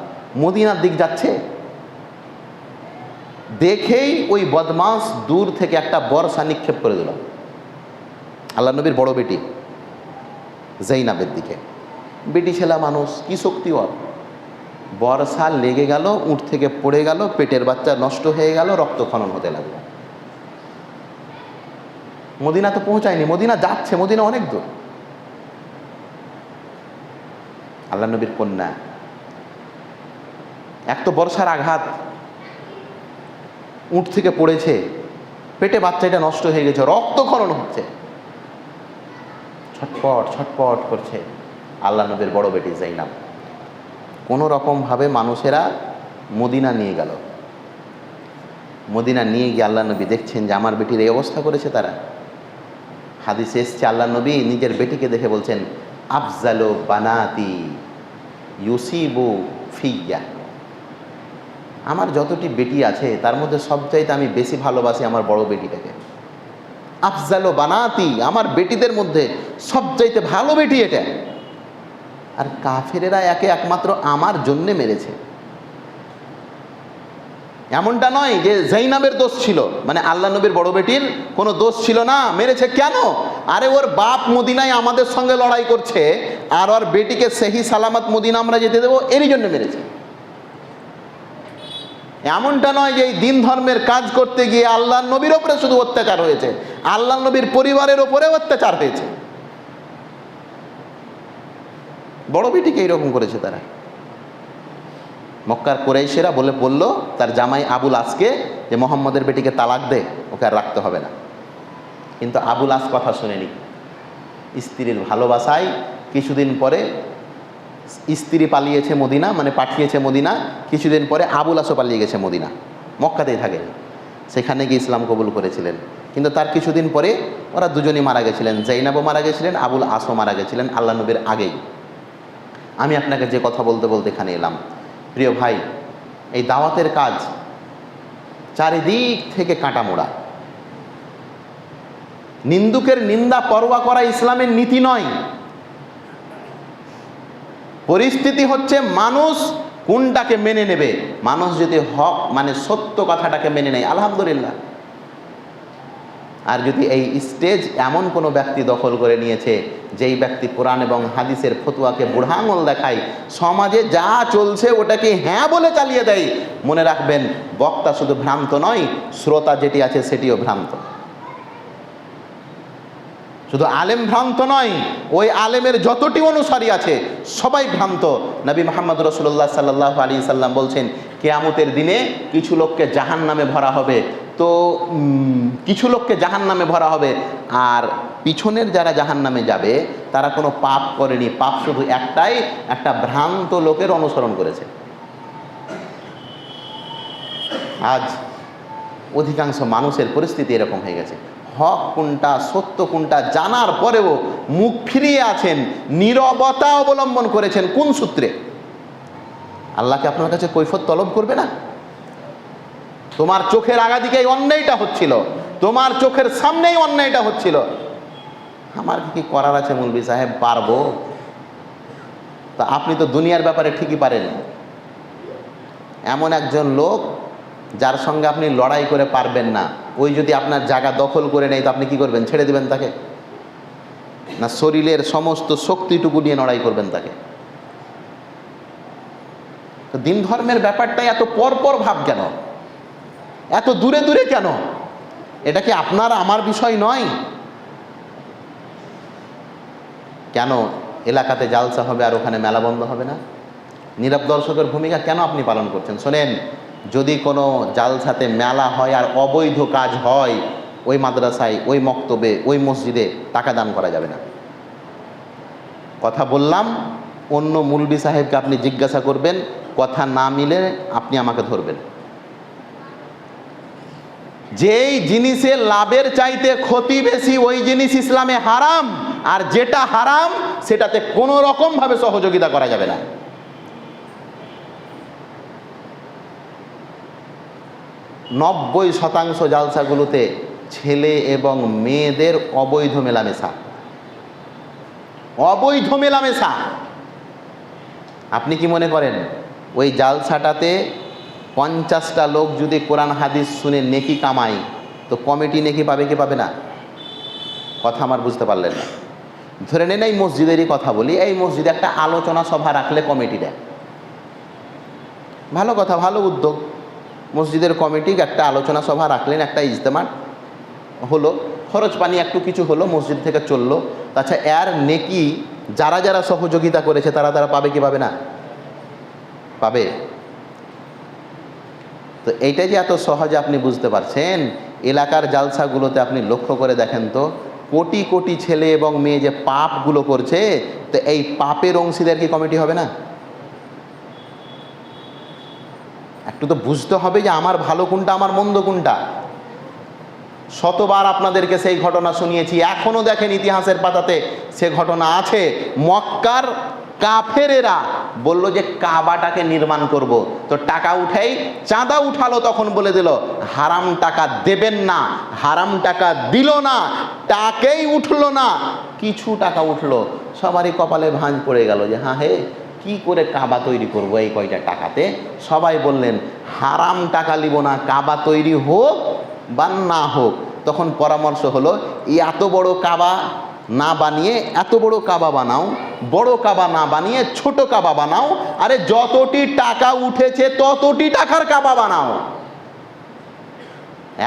মদিনার দিক যাচ্ছে। দেখেই ওই বদমাস দূর থেকে একটা বর্ষা নিক্ষেপ করে দিল আল্লাহ নবীর বড় বেটি জাইনাবের দিকে। বেটি ছেলা মানুষ, কি শক্তি ওর! বর্ষা লেগে গেল, উঠ থেকে পড়ে গেল, পেটের বাচ্চা নষ্ট হয়ে গেল, রক্তক্ষরণ হতে লাগলো। মদিনা তো পৌঁছায়নি, মদিনা যাচ্ছে, মদিনা অনেক দূর। আল্লাহ নবীর কন্যা, এক তো বর্ষার আঘাত, উঠ থেকে পড়েছে, পেটে বাচ্চাটা নষ্ট হয়ে গেছে, রক্তক্ষরণ হচ্ছে, ছটপট ছটপট করছে আল্লাহ নবীর বড় বেটি জাইনাব। কোনো রকমভাবে মানুষেরা মদিনা নিয়ে গেল। মদিনা নিয়ে গিয়ে আল্লাহ নবী দেখছেন যে আমার বেটির এই অবস্থা করেছে তারা। হাদিসে এসছে আল্লাহ নবী নিজের বেটিকে দেখে বলছেন, আফজালু বানাতি ইউসিবু ফিয়া, আমার যতটি বেটি আছে তার মধ্যে সবচাইতে আমি বেশি ভালোবাসি আমার বড় বেটিটাকে। আফজালু বানাতি, আমার বেটিদের মধ্যে সবচাইতে ভালো বেটি এটা। আর কাফেরেরা একে একমাত্র আমার জন্যে মেরেছে। এমনটা নয় যে জাইনাবের দোষ ছিল, মানে আল্লাহ নবীর বড় বেটির কোনো দোষ ছিল না, মেরেছে কেন? আরে ওর বাপ মদিনায় আমাদের সঙ্গে লড়াই করছে, আর ওর বেটিকে সেহি সালামত মদিনা আমরা যেতে দেবো, এরই জন্য মেরেছে। এমনটা নয় যে এই দিন ধর্মের কাজ করতে গিয়ে আল্লাহ নবীর ওপরে শুধু অত্যাচার হয়েছে, আল্লাহ নবীর পরিবারের ওপরে অত্যাচার হয়েছে। বড় বেটিকে এইরকম করেছে তারা। মক্কার কুরাইশেরা বলল তার জামাই আবুল আসকে যে মোহাম্মদের বেটিকে তালাক দে, ওকে আর রাখতে হবে না। কিন্তু আবুল আস কথা শুনেনি। স্ত্রীর ভালোবাসায় কিছুদিন পরে স্ত্রী পালিয়েছে মদিনা, মানে পাঠিয়েছে মদিনা, কিছুদিন পরে আবুল আসও পালিয়ে গেছে মদিনা, মক্কাতেই থাকে, সেখানে গিয়ে ইসলাম কবুল করেছিলেন। কিন্তু তার কিছুদিন পরে ওরা দুজনই মারা গেছিলেন, জাইনাবও মারা গেছিলেন, আবুল আসও মারা গেছিলেন আল্লাহ নবীর আগেই। আমি আপনাকে যে কথা বলতে বলতে এখানে এলাম, প্রিয় ভাই, এই দাওয়াতের কাজ চারিদিক থেকে কাঁটা মোড়া। নিন্দুকের নিন্দা পরোয়া করা ইসলামের নীতি নয়। পরিস্থিতি হচ্ছে মানুষ কোনটাকে মেনে নেবে। মানুষ যদি হক মানে সত্য কথাটাকে মেনে নেয় আলহামদুলিল্লাহ, আর যদি এই স্টেজ এমন কোনো ব্যক্তি দখল করে নিয়েছে যেই ব্যক্তি কোরআন এবং হাদিসের ফতোয়াকে বুড়া আঙুল দেখায়, সমাজে যা চলছে ওটাকে হ্যাঁ বলে চালিয়ে দেয়, মনে রাখবেন বক্তা শুধু ভ্রান্ত নয়, শ্রোতা যেটি আছে সেটিও ভ্রান্ত। শুধু আলেম ভ্রান্ত নয়, ওই আলেমের যতটি অনুসারী আছে সবাই ভ্রান্ত। নবী মুহাম্মদ রাসূলুল্লাহ সাল্লাল্লাহু আলাইহি সাল্লাম বলছেন, কিয়ামতের দিনে কিছু লোককে জাহান্নামে ভরা হবে, তো কিছু লোককে জাহান্নামে ভরা হবে, আর পিছনের যারা জাহান্নামে যাবে তারা কোনো পাপ করেনি, পাপ শুধু একটাই, একটা ভ্রান্ত লোকের অনুসরণ করেছে। আজ অধিকাংশ মানুষের পরিস্থিতি এরকম হয়ে গেছে, হক কোনটা সত্য কোনটা জানার পরেও মুখ ফিরিয়ে আছেন, নীরবতা অবলম্বন করেছেন। কোন সূত্রে? আল্লাহকে আপনার কাছে কৈফিয়ত তলব করবে না? তোমার চোখের আগাদিকে এই অন্যায়টা হচ্ছিল, তোমার চোখের সামনেই অন্যায়টা হচ্ছিল, আমার কি করার আছে মৌলভী সাহেব, পারবো? তা আপনি তো দুনিয়ার ব্যাপারে ঠিকই পারেন। এমন একজন লোক যার সঙ্গে আপনি লড়াই করে পারবেন না, ওই যদি আপনার জায়গা দখল করে নেয় তো আপনি কি করবেন? ছেড়ে দেবেন তাকে? না শরীরের সমস্ত শক্তিটুকু নিয়ে লড়াই করবেন তাকে? তো দিন ধর্মের ব্যাপারটাই এত পরপর ভাব কেন, এত দূরে দূরে কেন? এটা কি আপনার আমার বিষয় নয়? কেন এলাকাতে জালসা হবে আর ওখানে মেলা বন্ধ হবে না? নীরব দর্শকের ভূমিকা কেন আপনি পালন করছেন? শোনেন, যদি কোনো জালসাতে মেলা হয় আর অবৈধ কাজ হয়, ওই মাদ্রাসায়, ওই মক্তবে, ওই মসজিদে টাকা দান করা যাবে না। কথা বললাম, অন্য মুলবি সাহেবকে আপনি জিজ্ঞাসা করবেন, কথা না মিলে আপনি আমাকে ধরবেন। যেই জিনিসের লাভের চাইতে ক্ষতি বেশি ওই জিনিস ইসলামে হারাম, আর যেটা হারাম সেটাতে কোনো রকম ভাবে সহযোগিতা করা যাবে না। 90% জালসাগুলোতে ছেলে এবং মেয়েদের অবৈধ মেলামেশা, অবৈধ মেলামেশা। আপনি কি মনে করেন ওই জালসাটাতে 50টা লোক যদি কোরআন হাদিস শুনে নেকি কামায়, তো কমিটি নেকি পাবে কি পাবে না? কথা আমার বুঝতে পারলেন না। ধরে নেন এই মসজিদেরই কথা বলি, এই মসজিদে একটা আলোচনা সভা রাখলে কমিটি দেয়, ভালো কথা, ভালো উদ্যোগ। মসজিদের কমিটি একটা আলোচনা সভা রাখলেন, একটা ইজতেমা হলো, খরচ পানি একটু কিছু হলো, মসজিদ থেকে চললো। তাছাড়া এর নেকি যারা যারা সহযোগিতা করেছে তারা তারা পাবে কি পাবে না? পাবে। তো এইটা যে এত সহজে আপনি বুঝতে পারছেন, এলাকার জালসাগুলোতে আপনি লক্ষ্য করে দেখেন তো, কোটি কোটি ছেলে এবং মেয়ে যে পাপগুলো করছে, তো এই পাপের অংশীদার কি কমিটি হবে না? একটু তো বুঝতে হবে যে আমার ভালো কোনটা, আমার মন্দ কোনটা। শতবার আপনাদেরকে সেই ঘটনা শুনিয়েছি, এখনো দেখেন ইতিহাসের পাতাতে সে ঘটনা আছে। মক্কার কাফেরেরা বলল যে কাবাটাকে নির্মাণ করব, তো টাকা উঠাই, চাঁদা উঠালো, তখন বলে দিল হারাম টাকা দেবেন না, হারাম টাকা দিল না, টাকাই উঠলো না, কিছু টাকা উঠলো। সবারই কপালে ভাঁজ পড়ে গেল যে হ্যাঁ হে, কি করে কাবা তৈরি করব এই কয়টা টাকাতে? সবাই বললেন হারাম টাকা নিব না, কাবা তৈরি হোক বা না হোক। তখন পরামর্শ হলো, এই এত বড় কাবা না বানিয়ে এত বড় কাবা বানাও, বড় কাবা না বানিয়ে ছোট কাবা বানাও, আরে যতটি টাকা উঠেছে ততটি টাকার কাবা বানাও।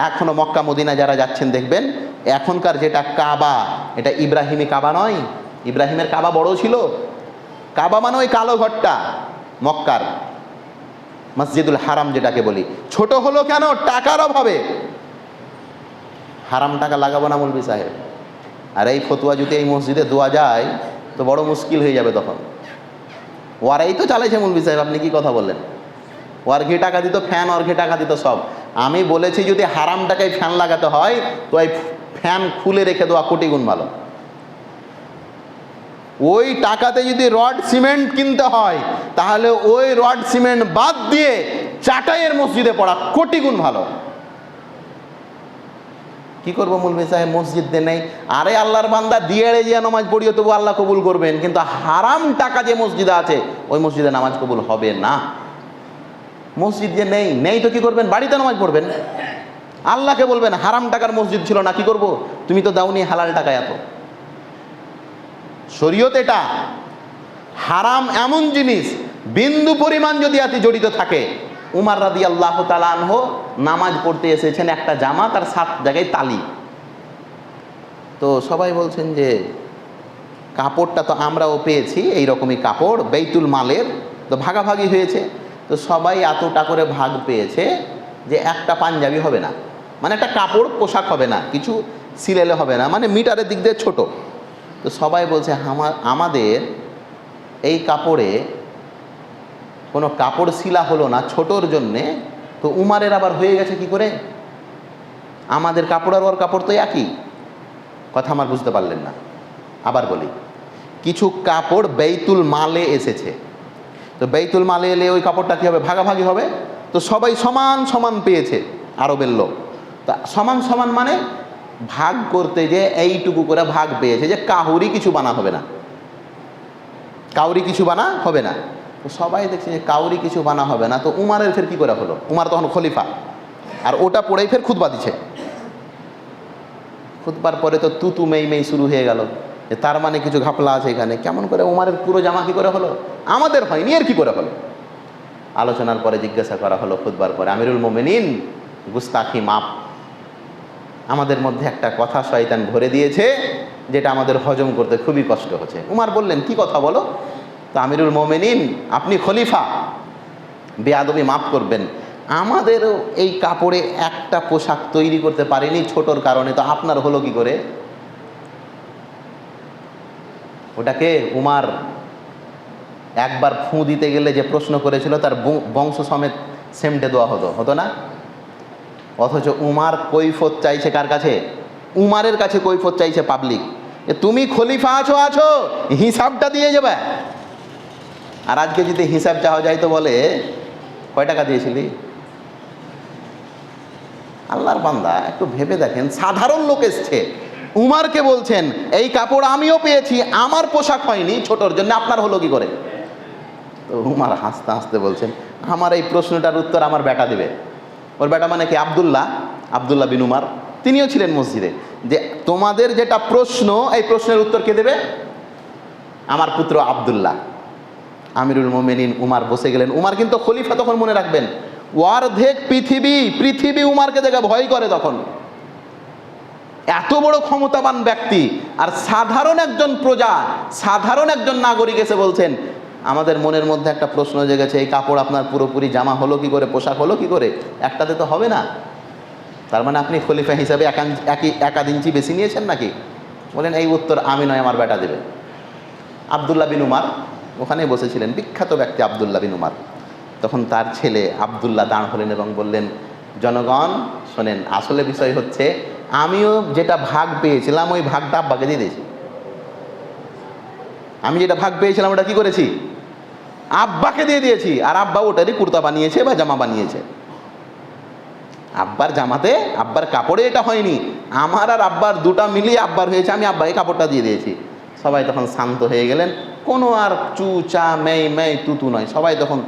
এখনো মক্কা মদিনা যারা যাচ্ছেন দেখবেন, এখনকার যেটা কাবা, এটা ইব্রাহিমি কাবা নয়। ইব্রাহিমের কাবা বড় ছিল, কাবা মানে ওই কালো ঘরটা মক্কার মসজিদুল হারাম যেটাকে বলি। ছোট হলো কেন? টাকার অভাবে। হারাম টাকা লাগাবো না মৌলভী সাহেব, আর এই ফতুয়া যদি এই মসজিদে দেওয়া যায় তো বড় মুশকিল হয়ে যাবে। তখন ওরাই তো চালাইছে মৌলভী সাহেব, আপনি কি কথা বললেন? ওর ঘি টাকা দিত ফ্যান, ওর ঘি টাকা দিত সব। আমি বলেছি যদি হারাম টাকায় ফ্যান লাগাতে হয় তো এই ফ্যান খুলে রেখে দেওয়া কোটি গুণ ভালো। ওই টাকাতে যদি রড সিমেন্ট কিনতে হয় তাহলে ওই রড সিমেন্ট বাদ দিয়ে চাটাইয়ের মসজিদে পড়া কোটি গুণ ভালো। কি করবো মৌলভী সাহেব, মসজিদ দে নেই। আরে আল্লাহর বান্দা দিয়ে যে নামাজ পড়িও তবু আল্লাহ কবুল করবেন, কিন্তু হারাম টাকা যে মসজিদে আছে ওই মসজিদে নামাজ কবুল হবে না। মসজিদ যে নেই, নেই তো কি করবেন? বাড়িতে নামাজ পড়বেন, আল্লাহকে বলবেন হারাম টাকার মসজিদ ছিল না, কি করব? তুমি তো দাওনি হালাল টাকা এত। শরীয়ত এটা হারাম এমন জিনিস, বিন্দু পরিমাণ যদি এতে জড়িত থাকে। উমর রাদিয়াল্লাহু তাআলা আনহু নামাজ পড়তে এসেছেন, একটা জামাত আর 7 জায়গায় তালি। তো সবাই বলছেন যে কাপড়টা তো আমরাও পেয়েছি, এই রকমই কাপড় বেইতুল মালের, তো ভাগাভাগি হয়েছে। তো সবাই এতটা করে ভাগ পেয়েছে যে একটা পাঞ্জাবি হবে না, মানে একটা কাপড় পোশাক হবে না, কিছু সিলেলে হবে না, মানে মিটারের দিক দিয়ে ছোট। তো সবাই বলছে আমাদের এই কাপড়ে কোনো কাপড় সিলা হলো না ছোটোর জন্যে, তো উমারের আবার হয়ে গেছে কি করে? আমাদের কাপড় আর ওর কাপড় তো একই। কথা আমার বুঝতে পারলেন না। আবার বলি, কিছু কাপড় বেইতুল মালে এসেছে, তো বেইতুল মালে এলে ওই কাপড়টা কী হবে? ভাগাভাগি হবে। তো সবাই সমান সমান পেয়েছে আরবের লোক। তা সমান সমান মানে ভাগ করতে যে এইটুকু করে ভাগ পেয়েছে, যে কাউরি কিছু বানা হবে না, কাউরি কিছু বানা হবে না। তো সবাই দেখছে যে কাউরি কিছু বানা হবে না, তো উমারের ফের কী করে হলো? উমার তখন খলিফা, আর ওটা পড়েই ফের খুতবা দিচ্ছে। খুতবার পরে তো তুতু মেই মেই শুরু হয়ে গেল, যে তার মানে কিছু ঘাপলা আছে এখানে। কেমন করে উমারের পুরো জামা কী করে হলো? আমাদের হয়নি, এর কী করে হলো? আলোচনার পরে জিজ্ঞাসা করা হলো খুতবার পরে, আমিরুল মোমিনিন, গুস্তাখি মাপ। আমাদের মধ্যে একটা কথা শয়তান ভরে দিয়েছে, যেটা আমাদের হজম করতে খুবই কষ্ট হচ্ছে। উমার বললেন, কি কথা বলো? তো আমিরুল মোমিনিন, আপনি খলিফা, বেয়াদবি মাফ করবেন, আমাদেরও এই কাপড়ে একটা পোশাক তৈরি করতে পারিনি ছোটোর কারণে, তো আপনার হলো কি করে? ওটাকে উমার একবার ফুঁ দিতে গেলে যে প্রশ্ন করেছিল, তার বংশ সমেত সেমটে দেওয়া হতো না? অথচ উমার কৈফত চাইছে কার কাছে? উমারের কাছে কৈফত চাইছে পাবলিক, যে তুমি খলিফা আছো, হিসাবটা দিয়ে যাবে। আর আজকে যদি হিসাব চাওয়া যায় তো বলে, কয় টাকা দিয়েছিলি? আল্লাহর বান্দা, একটু ভেবে দেখেন, সাধারণ লোক এসছে, উমারকে বলছেন এই কাপড় আমিও পেয়েছি, আমার পোশাক হয়নি ছোটোর জন্য, আপনার হলো কি করে? তো উমার হাসতে হাসতে বলছেন, আমার এই প্রশ্নটার উত্তর আমার বেটা দেবে। ওর বেটা মানে কি? আবদুল্লাহ বিন উমার। তিনিও ছিলেন মসজিদে। যে তোমাদের যেটা প্রশ্ন, এই প্রশ্নের উত্তর কে দেবে? আমার পুত্র আবদুল্লাহ। আমিরুল মোমিনিন উমার বসে গেলেন। উমার কিন্তু খলিফা তখন, মনে রাখবেন, অর্ধেক পৃথিবী উমারকে দেখে ভয় করে তখন। এত বড় ক্ষমতাবান ব্যক্তি, আর সাধারণ একজন প্রজা, সাধারণ একজন নাগরিক এসে বলছেন, আমাদের মনের মধ্যে একটা প্রশ্ন জেগেছে, এই কাপড় আপনার পুরোপুরি জামা হলো কি করে, পোশাক হলো কি করে? একটাতে তো হবে না। তার মানে আপনি খলিফা হিসাবে একাধ ইঞ্চি বেশি নিয়েছেন নাকি? বলেন, এই উত্তর আমি নয়, আমার বেটা দেবে। আবদুল্লাহ বিন উমার ওখানে বসেছিলেন, বিখ্যাত ব্যক্তি আবদুল্লাহ বিন উমার। তখন তার ছেলে আবদুল্লাহ দাঁড় হলেন এবং বললেন, জনগণ শোনেন, আসলে বিষয় হচ্ছে, আমিও যেটা ভাগ পেয়েছিলাম ওই ভাগটা আব্বাকে দিয়ে দিয়েছি। আমি যেটা ভাগ পেয়েছিলাম ওটা কি করেছি? আব্বাকে দিয়ে দিয়েছি। আর আব্বা ওটারই কুর্তা বানিয়েছে বা জামা বানিয়েছে। আব্বার জামাতে, আব্বার কাপড়ে এটা হয়নি, আমার আর আব্বার দুটা মিলিয়ে আব্বার হয়েছে, আমি আব্বাকে কাপড়টা দিয়ে দিয়েছি। সবাই তখন শান্ত হয়ে গেলেন, কোনো আর চু চা মেই তুতু নয়। সবাই তখন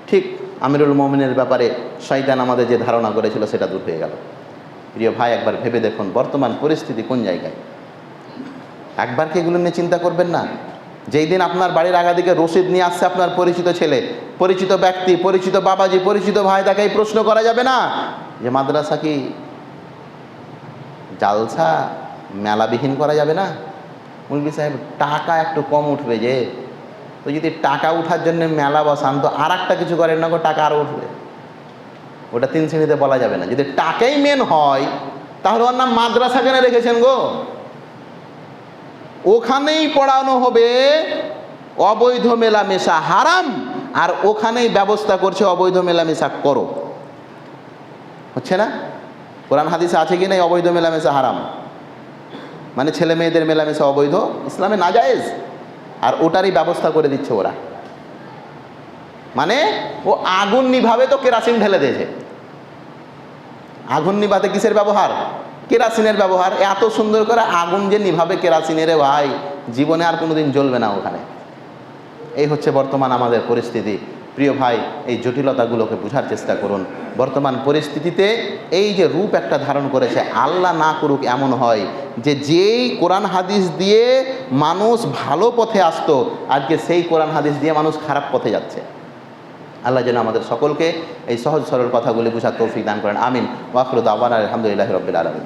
ঠিক আমিরুল মোমিনের ব্যাপারে শয়তান আমাদের যে ধারণা করেছিল সেটা দূর হয়ে গেল। প্রিয় ভাই, একবার ভেবে দেখুন বর্তমান পরিস্থিতি কোন জায়গায়। একবার কি এগুলো নিয়ে চিন্তা করবেন না? যেই দিন আপনার বাড়ির আগাদিকে রসিদ নিয়ে আসছে আপনার পরিচিত ছেলে, পরিচিত ব্যক্তি, পরিচিত বাবাজি, পরিচিত ভাই, তাকে এই প্রশ্ন করা যাবে না যে মাদ্রাসা কি জালসা মেলাবিহীন করা যাবে না? মুলবি সাহেব, টাকা একটু কম উঠবে যে, তো যদি টাকা উঠার জন্য মেলা বসান, তো আর একটা কিছু করেন না গো, টাকা আরও উঠবে। ওটা 3 শ্রেণীতে বলা যাবে না। যদি টাকাই মেন হয়, তাহলে ওর নাম মাদ্রাসা কেন রেখেছেন গো? ওখানেই পড়ানো হবে অবৈধ মেলামেশা হারাম, আর ওখানেই ব্যবস্থা করছে অবৈধ মেলামেশা করো। হচ্ছে না? কোরআন হাদিসে আছে কি নাই অবৈধ মেলামেশা হারাম? মানে ছেলে মেয়েদের মেলামেশা অবৈধ, ইসলামে নাজায়েজ, আর ওটারই ব্যবস্থা করে দিচ্ছে ওরা। মানে ও আগুন নিভাবে তো কেরাসিন ঢেলে দিয়েছে। আগুন নিভাতে কিসের ব্যবহার? কেরাসিনের ব্যবহার। এত সুন্দর করে আগুন যে নিভাবে কেরাসিনের, ভাই জীবনে আর কোনোদিন জ্বলবে না ওখানে। এই হচ্ছে বর্তমান আমাদের পরিস্থিতি। প্রিয় ভাই, এই জটিলতাগুলোকে বোঝার চেষ্টা করুন। বর্তমান পরিস্থিতিতে এই যে রূপ একটা ধারণ করেছে, আল্লাহ না করুক এমন হয় যে যেই কোরআন হাদিস দিয়ে মানুষ ভালো পথে আসতো, আজকে সেই কোরআন হাদিস দিয়ে মানুষ খারাপ পথে যাচ্ছে। আল্লাহ যেন আমাদের সকলকে এই সহজ সরল কথাগুলি বোঝার তৌফিক দান করেন। আমিন। ওয়া আখিরু দাওয়ানা আলহামদুলিল্লাহি রাব্বিল আলামিন।